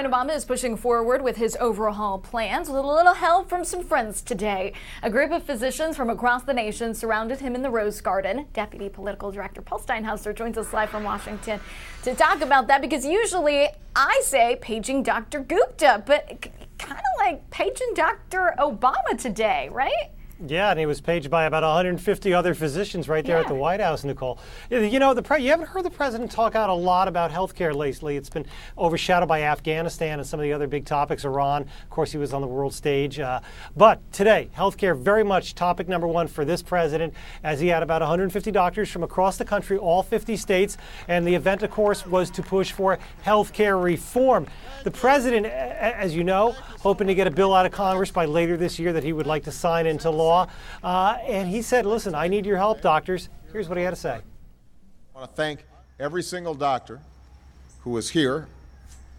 President Obama is pushing forward with his overhaul plans with a little help from some friends today. A group of physicians from across the nation surrounded him in the Rose Garden. Deputy Political Director Paul Steinhauser joins us live from Washington to talk about that, because usually I say paging Dr. Gupta, but kind of like paging Dr. Obama today, right? Yeah, and he was paged by about 150 other physicians right there at the White House, Nicole. You know, you haven't heard the president talk out a lot about health care lately. It's been overshadowed by Afghanistan and some of the other big topics, Iran. Of course, he was on the world stage. But today, health care very much topic number one for this president, as he had about 150 doctors from across the country, all 50 states. And the event, of course, was to push for health care reform. The president, as you know, hoping to get a bill out of Congress by later this year that he would like to sign into law. And he said, listen, I need your help, doctors. Here's what he had to say. I want to thank every single doctor who is here,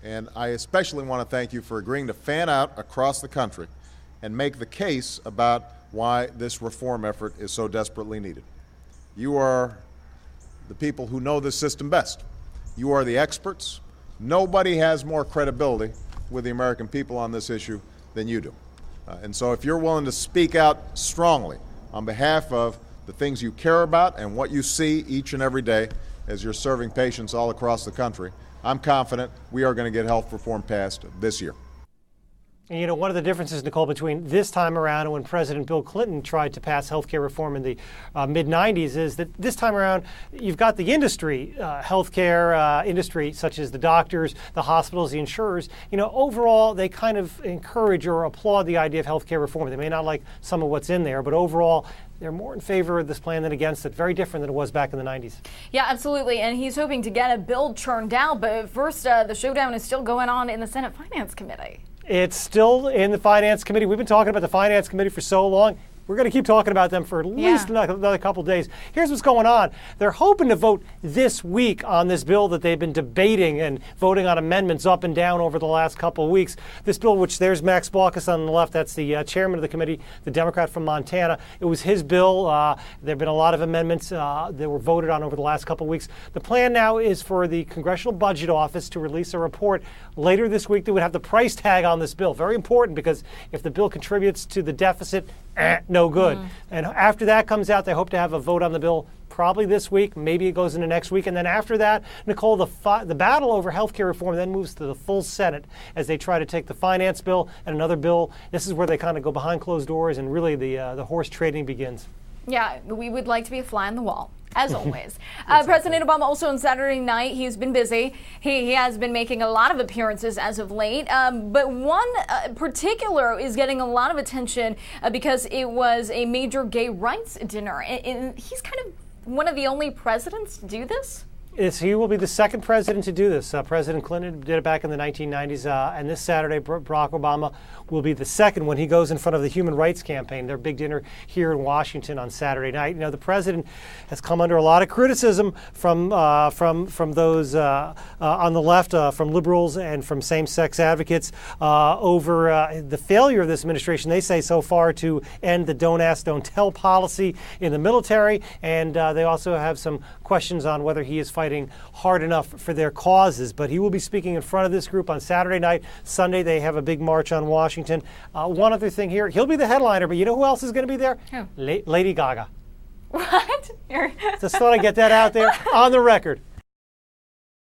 and I especially want to thank you for agreeing to fan out across the country and make the case about why this reform effort is so desperately needed. You are the people who know this system best. You are the experts. Nobody has more credibility with the American people on this issue than you do. And so if you're willing to speak out strongly on behalf of the things you care about and what you see each and every day as you're serving patients all across the country, I'm confident we are going to get health reform passed this year. And you know, one of the differences, Nicole, between this time around and when President Bill Clinton tried to pass health care reform in the mid-'90s is that this time around you've got the industry, healthcare industry, such as the doctors, the hospitals, the insurers. You know, overall, they kind of encourage or applaud the idea of health care reform. They may not like some of what's in there, but overall, they're more in favor of this plan than against it. Very different than it was back in the 90s. Yeah, absolutely. And he's hoping to get a bill churned out. But first, the showdown is still going on in the Senate Finance Committee. It's still in the Finance Committee. We've been talking about the Finance Committee for so long. We're going to keep talking about them for at least another couple of days. Here's what's going on. They're hoping to vote this week on this bill that they've been debating and voting on amendments up and down over the last couple of weeks. This bill, which there's Max Baucus on the left, that's the chairman of the committee, the Democrat from Montana. It was his bill. There have been a lot of amendments that were voted on over the last couple of weeks. The plan now is for the Congressional Budget Office to release a report later this week that would have the price tag on this bill. Very important, because if the bill contributes to the deficit, no good. And after that comes out, they hope to have a vote on the bill probably this week. Maybe it goes into next week. And then after that, Nicole, the battle over health care reform then moves to the full Senate as they try to take the finance bill and another bill. This is where they kind of go behind closed doors and really the horse trading begins. Yeah, we would like to be a fly on the wall, as always. President Obama also on Saturday night, he's been busy. He has been making a lot of appearances as of late. But one particular is getting a lot of attention because it was a major gay rights dinner. And he's kind of one of the only presidents to do this. He will be the second president to do this. President Clinton did it back in the 1990s, and this Saturday, Barack Obama will be the second when he goes in front of the Human Rights Campaign, their big dinner here in Washington on Saturday night. You know, the president has come under a lot of criticism from those on the left, from liberals and from same-sex advocates over the failure of this administration, they say so far, to end the don't ask, don't tell policy in the military, and they also have some questions on whether he is fighting hard enough for their causes. But he will be speaking in front of this group on Saturday night. Sunday, they have a big march on Washington. One other thing here, he'll be the headliner, but you know who else is going to be there? Who? Lady Gaga. What? Just thought I'd get that out there on the record.